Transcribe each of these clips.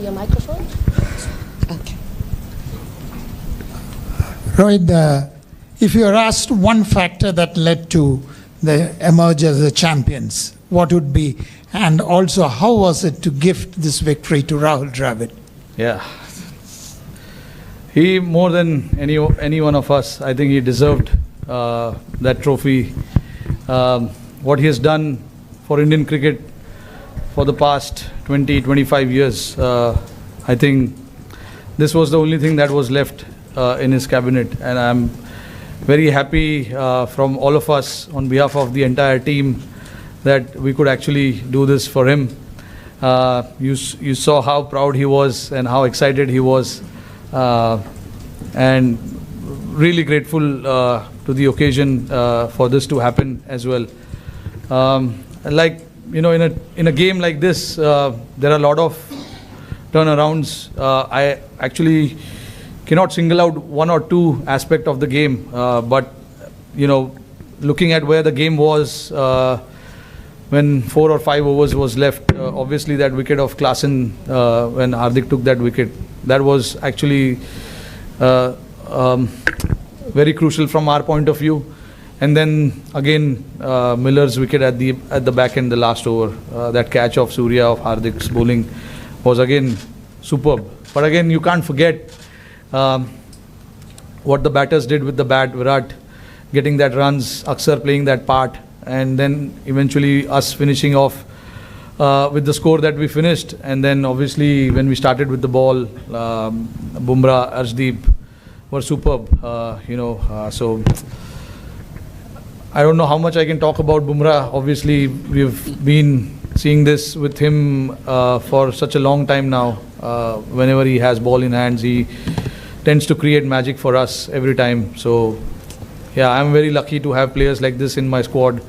your microphone. Okay. Rohit, if you are asked one factor that led to the emerge as the champions, what would be? And also, how was it to gift this victory to Rahul Dravid? Yeah. He, more than any one of us, I think he deserved that trophy. What he has done for Indian cricket for the past 20-25 years, I think this was the only thing that was left in his cabinet, and I'm very happy from all of us on behalf of the entire team that we could actually do this for him. You saw how proud he was and how excited he was, and really grateful to the occasion for this to happen as well. Like, you know, in a game like this, there are a lot of turnarounds. I actually cannot single out one or two aspects of the game, but you know, looking at where the game was when 4 or 5 overs was left, obviously that wicket of Klaasen, when Hardik took that wicket, that was actually very crucial from our point of view. And then again, Miller's wicket at the back end, the last over, that catch of Surya of Hardik's bowling was again superb. But again, you can't forget what the batters did with the bat. Virat getting that runs, Akshar playing that part, and then eventually us finishing off with the score that we finished. And then obviously when we started with the ball, Bumrah, Arshdeep were superb. So I don't know how much I can talk about Bumrah. Obviously we've been seeing this with him for such a long time now. Whenever he has ball in hands, he tends to create magic for us every time. So yeah, I'm very lucky to have players like this in my squad,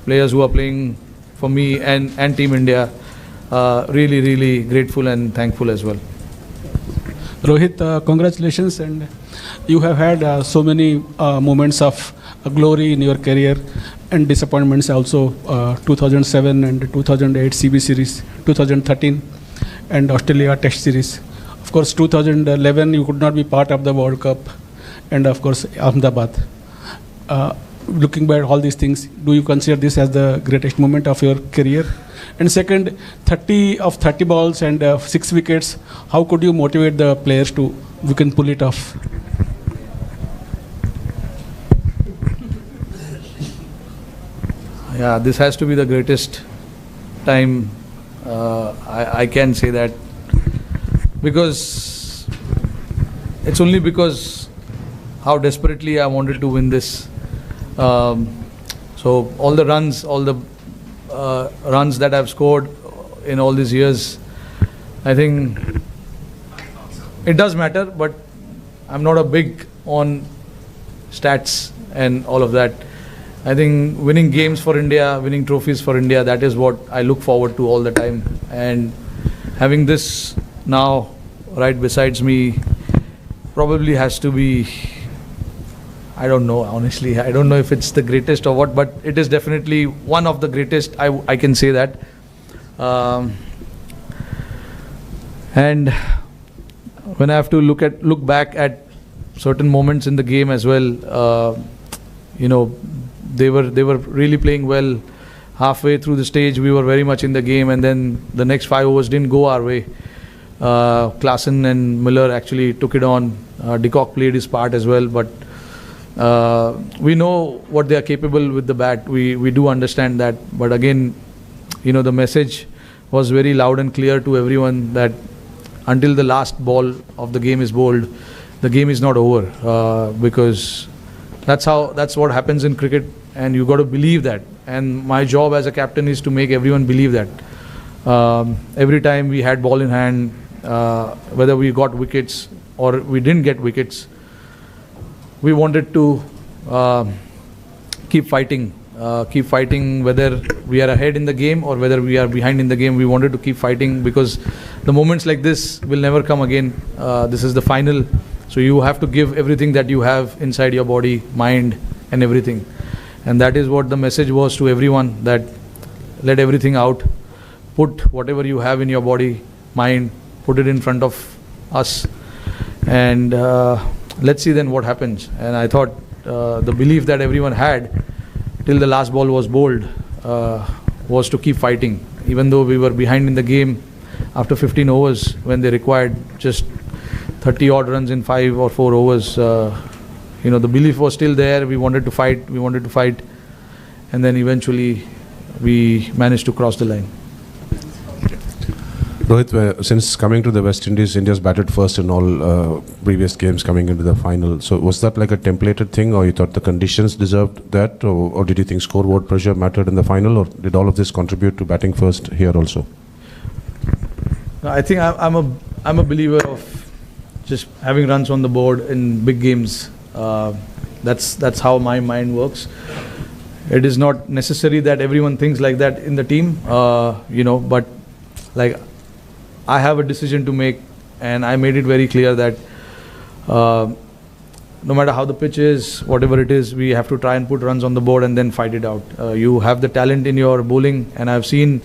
players who are playing for me and Team India. Really, really grateful and thankful as well. Rohit, congratulations, and you have had so many moments of glory in your career and disappointments also. 2007 and 2008 CB series, 2013 and Australia Test series. Of course, 2011 you could not be part of the World Cup, and of course Ahmedabad. Looking back at all these things, do you consider this as the greatest moment of your career? And second, 30 balls and 6 wickets, how could you motivate the players to, we can pull it off? Yeah, this has to be the greatest time. I can say that, because it's only because how desperately I wanted to win this. So all the runs that I've scored in all these years, I think it does matter, but I'm not a big on stats and all of that. I think winning games for India, winning trophies for India, that is what I look forward to all the time. And having this now right besides me probably has to be, I don't know, honestly. I don't know if it's the greatest or what, but it is definitely one of the greatest. I can say that. And when I have to look back at certain moments in the game as well, you know, they were really playing well. Halfway through the stage, we were very much in the game, and then the next 5 overs didn't go our way. Klaasen and Miller actually took it on. De Kock played his part as well, but we know what they are capable with the bat. We do understand that, but again, you know, the message was very loud and clear to everyone that until the last ball of the game is bowled, the game is not over, because that's what happens in cricket, and you got to believe that. And my job as a captain is to make everyone believe that. Every time we had ball in hand, whether we got wickets or we didn't get wickets, we wanted to keep fighting, whether we are ahead in the game or whether we are behind in the game. We wanted to keep fighting, because the moments like this will never come again. This is the final, so you have to give everything that you have inside your body, mind and everything. And that is what the message was to everyone, that let everything out, put whatever you have in your body, mind put it in front of us, and let's see then what happens. And I thought the belief that everyone had till the last ball was bowled was to keep fighting, even though we were behind in the game after 15 overs when they required just 30 odd runs in 5 or 4 overs. The belief was still there. We wanted to fight, and then eventually we managed to cross the line. Rohit, since coming to the West Indies, India's batted first in all previous games coming into the final. So was that like a templated thing, or you thought the conditions deserved that, or did you think scoreboard pressure mattered in the final, or did all of this contribute to batting first here also? I think I'm a believer of just having runs on the board in big games. That's how my mind works. It is not necessary that everyone thinks like that in the team, but like I have a decision to make, and I made it very clear that no matter how the pitch is, whatever it is, we have to try and put runs on the board and then fight it out. You have the talent in your bowling, and I've seen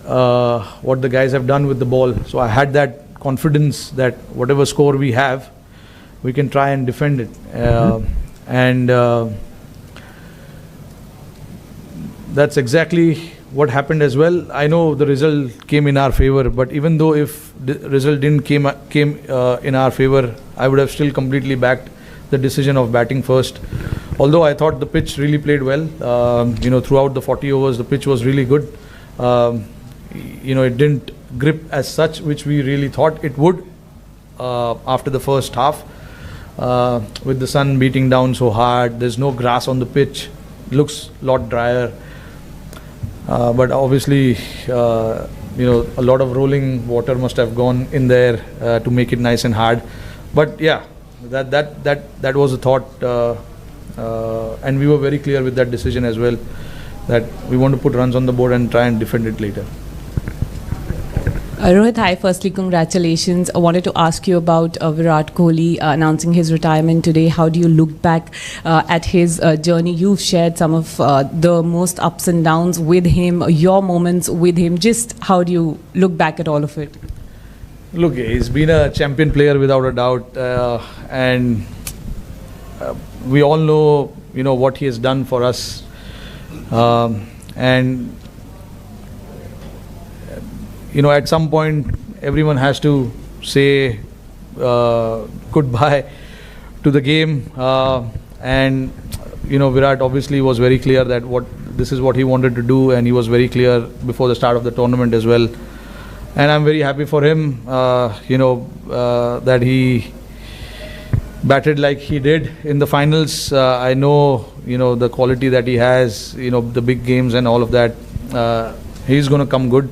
what the guys have done with the ball. So I had that confidence that whatever score we have, we can try and defend it. And that's exactly what happened as well. I know the result came in our favor, but even though if the result didn't came in our favor, I would have still completely backed the decision of batting first. Although I thought the pitch really played well, throughout the 40 overs, the pitch was really good. It didn't grip as such, which we really thought it would after the first half. With the sun beating down so hard, there's no grass on the pitch, looks a lot drier. But obviously, a lot of rolling water must have gone in there to make it nice and hard. But yeah, that was the thought, and we were very clear with that decision as well, that we want to put runs on the board and try and defend it later. Rohit, hi. Firstly, congratulations. I wanted to ask you about Virat Kohli announcing his retirement today. How do you look back at his journey? You've shared some of the most ups and downs with him, your moments with him. Just how do you look back at all of it? Look, he's been a champion player without a doubt, and we all know, what he has done for us, and at some point, everyone has to say goodbye to the game. And Virat obviously was very clear that this is what he wanted to do, and he was very clear before the start of the tournament as well. And I'm very happy for him, that he batted like he did in the finals. I know, the quality that he has, the big games and all of that. He's going to come good.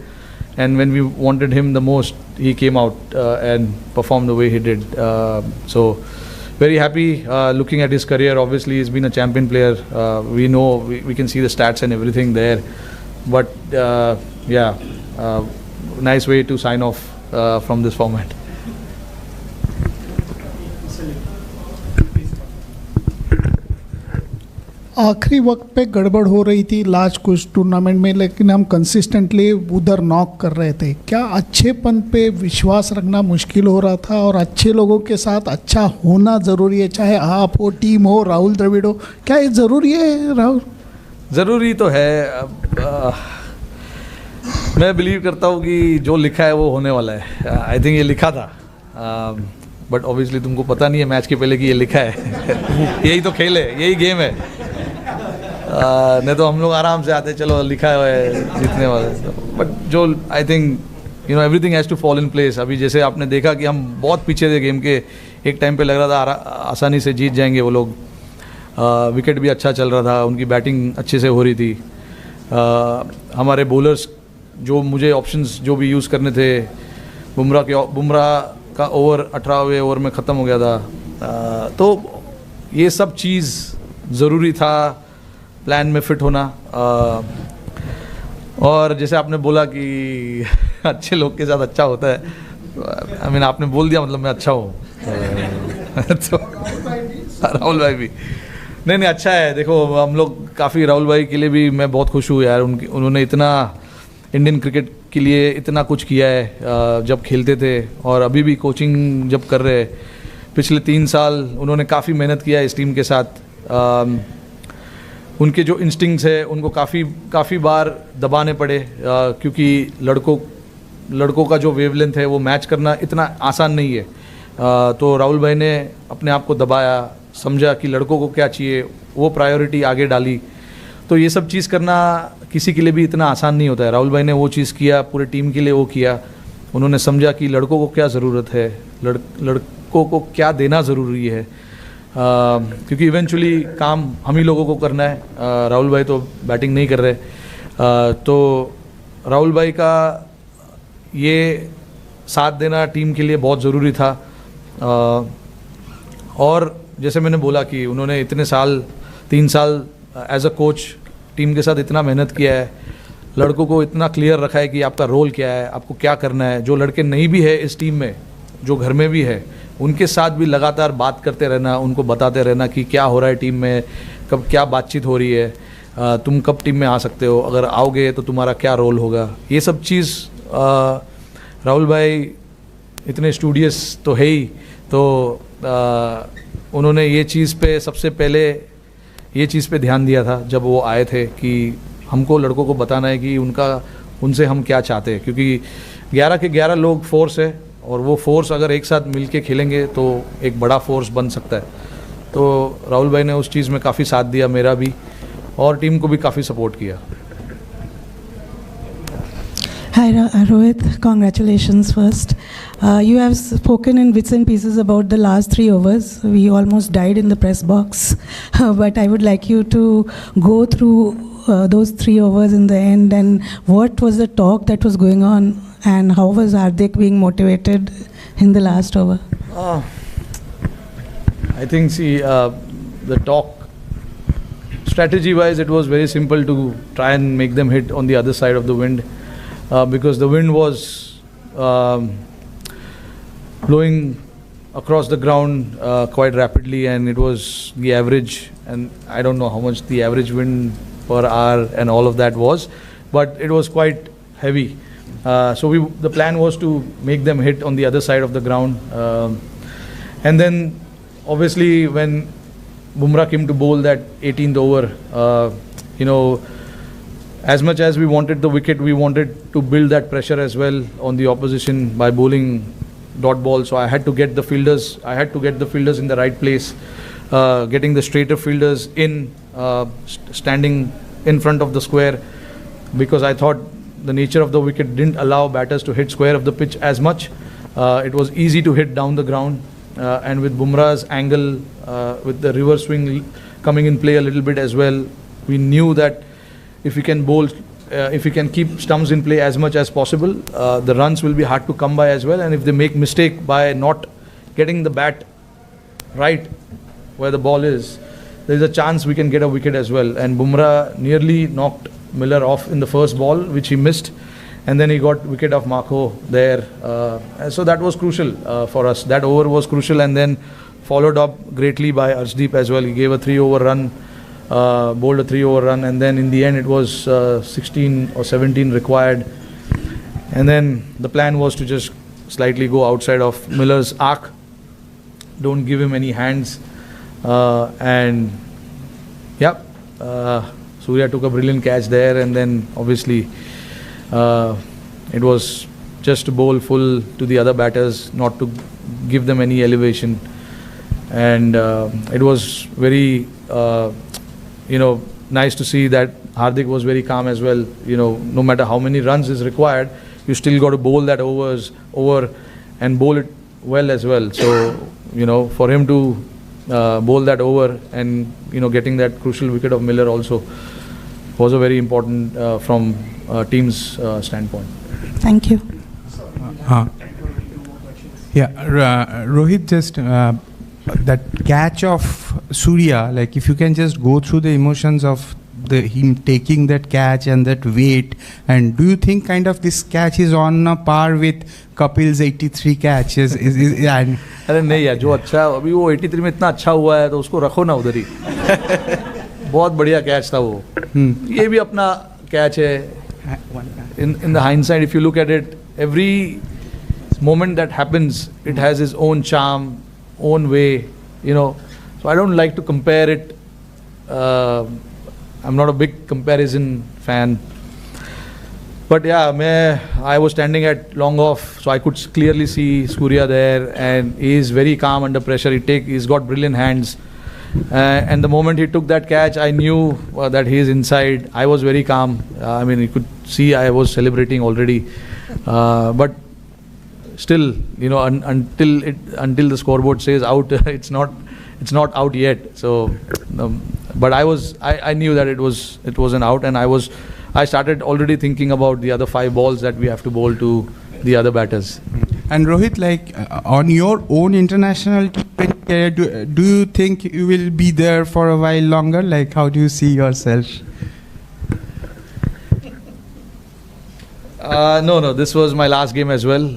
And when we wanted him the most, he came out and performed the way he did. So very happy looking at his career. Obviously, he's been a champion player. We know, we can see the stats and everything there. But nice way to sign off from this format. आखिरी वक्त पे गड़बड़ हो रही थी last कुछ tournament में, लेकिन हम कंसिस्टेंटली उधर नॉक कर रहे थे. क्या अच्छेपन पे विश्वास रखना मुश्किल हो रहा था, और अच्छे लोगों के साथ अच्छा होना ज़रूरी है, चाहे आप हो, टीम हो, राहुल द्रविड़ हो? क्या ये ज़रूरी है राहुल? ज़रूरी तो है. मैं बिलीव करता हूँ कि जो लिखा है वो होने वाला है. आई थिंक ये लिखा था, बट ऑब्वियसली तुमको पता नहीं है मैच के पहले कि ये लिखा है. यही तो खेल है, यही गेम है. नहीं तो हम लोग आराम से आते, चलो लिखा है जीतने वाले. बट जो I think everything has to fall in place. अभी जैसे आपने देखा कि हम बहुत पीछे थे गेम के, एक टाइम पे लग रहा था आसानी से जीत जाएंगे वो लोग. विकेट भी अच्छा चल रहा था, उनकी बैटिंग अच्छे से हो रही थी. हमारे बॉलर्स जो मुझे ऑप्शंस जो भी यूज़ करने थे, बुमराह का ओवर 18वें ओवर में ख़त्म हो गया था. तो ये सब चीज़ ज़रूरी था, प्लान में फिट होना. और जैसे आपने बोला कि अच्छे लोग के साथ अच्छा होता है, आई मीन आपने बोल दिया, मतलब मैं अच्छा हूँ. तो राहुल भाई भी नहीं अच्छा है. देखो हम लोग काफ़ी, राहुल भाई के लिए भी मैं बहुत खुश हूँ यार. उन्होंने इतना इंडियन क्रिकेट के लिए इतना कुछ किया है जब खेलते थे, और अभी भी कोचिंग जब कर रहे हैं। पिछले 3 साल उन्होंने काफ़ी मेहनत किया है इस टीम के साथ। उनके जो इंस्टिंक्ट्स है उनको काफ़ी बार दबाने पड़े, क्योंकि लड़कों का जो वेवलेंथ है वो मैच करना इतना आसान नहीं है। तो राहुल भाई ने अपने आप को दबाया, समझा कि लड़कों को क्या चाहिए, वो प्रायोरिटी आगे डाली। तो ये सब चीज़ करना किसी के लिए भी इतना आसान नहीं होता है। राहुल भाई ने वो चीज़ किया, पूरे टीम के लिए वो किया। उन्होंने समझा कि लड़कों को क्या ज़रूरत है, लड़कों को क्या देना ज़रूरी है, क्योंकि इवेंचुअली काम हम ही लोगों को करना है। राहुल भाई तो बैटिंग नहीं कर रहे। तो राहुल भाई का ये साथ देना टीम के लिए बहुत ज़रूरी था। और जैसे मैंने बोला कि उन्होंने इतने साल 3 साल एज अ कोच टीम के साथ इतना मेहनत किया है, लड़कों को इतना क्लियर रखा है कि आपका रोल क्या है, आपको क्या करना है। जो लड़के नहीं भी है इस टीम में, जो घर में भी है, उनके साथ भी लगातार बात करते रहना, उनको बताते रहना कि क्या हो रहा है टीम में, कब क्या बातचीत हो रही है, तुम कब टीम में आ सकते हो, अगर आओगे तो तुम्हारा क्या रोल होगा। ये सब चीज़ राहुल भाई इतने स्टूडियस तो है ही, तो उन्होंने ये चीज़ पे सबसे पहले ये चीज़ पे ध्यान दिया था जब वो आए थे, कि हमको लड़कों को बताना है कि उनसे हम क्या चाहते हैं। क्योंकि 11 के 11 लोग फोर्स है, और वो फोर्स अगर एक साथ मिल के खेलेंगे तो एक बड़ा फोर्स बन सकता है। तो राहुल भाई ने उस चीज़ में काफ़ी साथ दिया, मेरा भी, और टीम को भी काफ़ी सपोर्ट किया। Hi Rohit, congratulations first. You have spoken in bits and pieces about the last 3 overs. We almost died in the press box, but I would like you to go through those 3 overs in the end, and what was the talk that was going on, and how was Hardik being motivated in the last over? I think the talk, strategy-wise, it was very simple to try and make them hit on the other side of the wind. Because the wind was blowing across the ground quite rapidly, and it was the average, and I don't know how much the average wind per hour and all of that was, but it was quite heavy. So the plan was to make them hit on the other side of the ground, and then obviously when Bumrah came to bowl that 18th over, as much as we wanted the wicket, we wanted to build that pressure as well on the opposition by bowling dot ball. So I had to get the fielders in the right place, getting the straighter fielders in, standing in front of the square, because I thought the nature of the wicket didn't allow batters to hit square of the pitch as much. It was easy to hit down the ground, and with Bumrah's angle, with the reverse swing coming in play a little bit as well, we knew that if we can bowl, if we can keep stumps in play as much as possible, the runs will be hard to come by as well. And if they make mistake by not getting the bat right where the ball is, there is a chance we can get a wicket as well. And Bumrah nearly knocked Miller off in the first ball, which he missed, and then he got wicket of Marco there. So that was crucial for us. That over was crucial, and then followed up greatly by Arshdeep as well. He gave a 3-over run. Bowled a 3-over run, and then in the end it was 16 or 17 required, and then the plan was to just slightly go outside of Miller's arc, don't give him any hands, and Surya took a brilliant catch there, and then obviously it was just to bowl full to the other batters, not to give them any elevation, and it was very nice to see that Hardik was very calm as well. No matter how many runs is required, you still got to bowl that over and bowl it well as well. So, for him to bowl that over and, getting that crucial wicket of Miller also was a very important from team's standpoint. Thank you. Rohit, just that catch of Surya, like if you can just go through the emotions of him taking that catch and that weight, and do you think kind of this catch is on a par with Kapil's 83 catches? अरे नहीं यार, जो अच्छा अभी वो 83 में इतना अच्छा हुआ है तो उसको रखो ना उधर ही। बहुत बढ़िया कैच था वो। ये भी अपना कैच है। in the hindsight, if you look at it, every moment that happens, it has its own charm, own way, you know. So I don't like to compare it. I'm not a big comparison fan. But yeah, I was standing at long off, so I could clearly see Surya there, and he is very calm under pressure. He's got brilliant hands. And the moment he took that catch, I knew that he is inside. I was very calm. I mean, you could see I was celebrating already. But still, you know, until the scoreboard says out, it's not out yet. So, but I knew that it wasn't out, and I started already thinking about the other 5 balls that we have to bowl to the other batters. And Rohit, like on your own international career, do you think you will be there for a while longer? Like, how do you see yourself? No, this was my last game as well.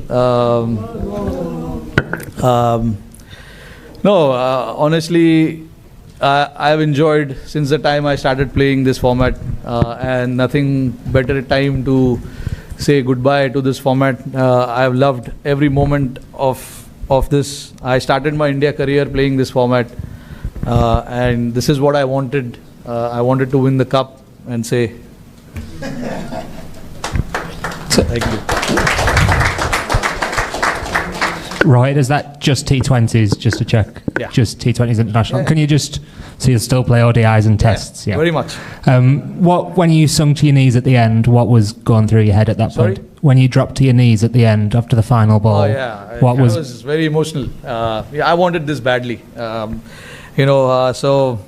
Honestly, I've enjoyed since the time I started playing this format, and nothing better time to say goodbye to this format. I've loved every moment of this. I started my India career playing this format, and this is what I wanted. I wanted to win the cup and say thank you. Right, is that just T20s, just to check? Yeah. Just T20s international. Yeah. Can you just, so you'll still play ODIs and tests? Yeah, very much. When you sunk to your knees at the end, what was going through your head at that Sorry? point? When you dropped to your knees at the end after the final ball, What was very emotional. I wanted this badly. So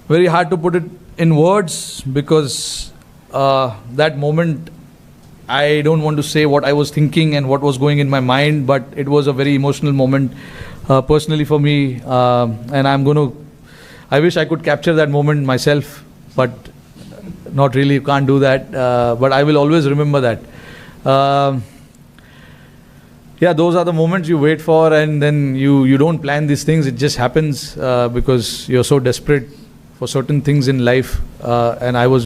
very hard to put it in words, because that moment, I don't want to say what I was thinking and what was going in my mind, but it was a very emotional moment personally for me, and I wish I could capture that moment myself, but not really, can't do that, but I will always remember that. Those are the moments you wait for, and then you don't plan these things, it just happens because you're so desperate for certain things in life, and I was